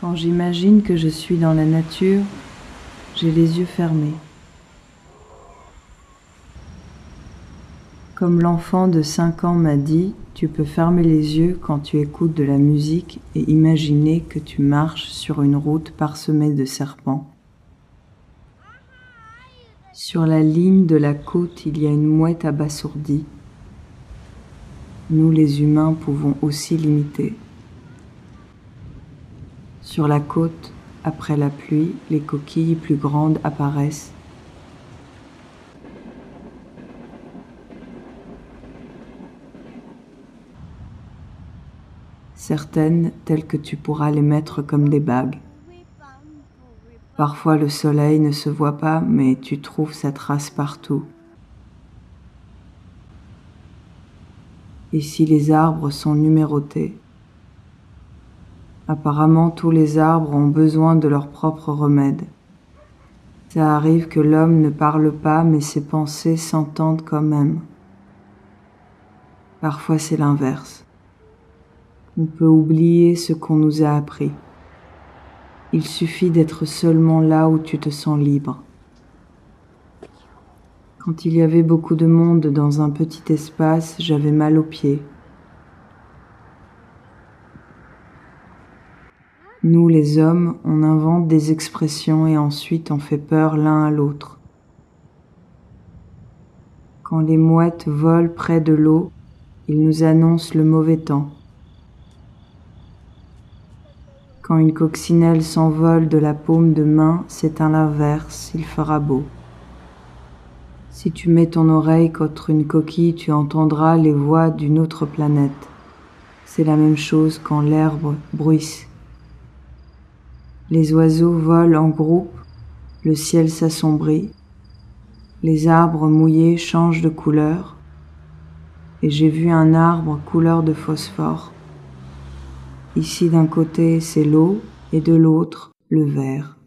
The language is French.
Quand j'imagine que je suis dans la nature, j'ai les yeux fermés. Comme l'enfant de 5 ans m'a dit, tu peux fermer les yeux quand tu écoutes de la musique et imaginer que tu marches sur une route parsemée de serpents. Sur la ligne de la côte, il y a une mouette abasourdie. Nous, les humains, pouvons aussi l'imiter. Sur la côte, après la pluie, les coquilles plus grandes apparaissent. Certaines telles que tu pourras les mettre comme des bagues. Parfois le soleil ne se voit pas, mais tu trouves sa trace partout. Ici les arbres sont numérotés. Apparemment tous les arbres ont besoin de leur propre remède. Ça arrive que l'homme ne parle pas, mais ses pensées s'entendent quand même. Parfois c'est l'inverse. On peut oublier ce qu'on nous a appris. Il suffit d'être seulement là où tu te sens libre. Quand il y avait beaucoup de monde dans un petit espace, j'avais mal aux pieds. Nous, les hommes, on invente des expressions et ensuite on fait peur l'un à l'autre. Quand les mouettes volent près de l'eau, ils nous annoncent le mauvais temps. Quand une coccinelle s'envole de la paume de main, c'est à l'inverse, il fera beau. Si tu mets ton oreille contre une coquille, tu entendras les voix d'une autre planète. C'est la même chose quand l'herbe bruisse. Les oiseaux volent en groupe, le ciel s'assombrit, les arbres mouillés changent de couleur, et j'ai vu un arbre couleur de phosphore. Ici d'un côté c'est l'eau et de l'autre le vert.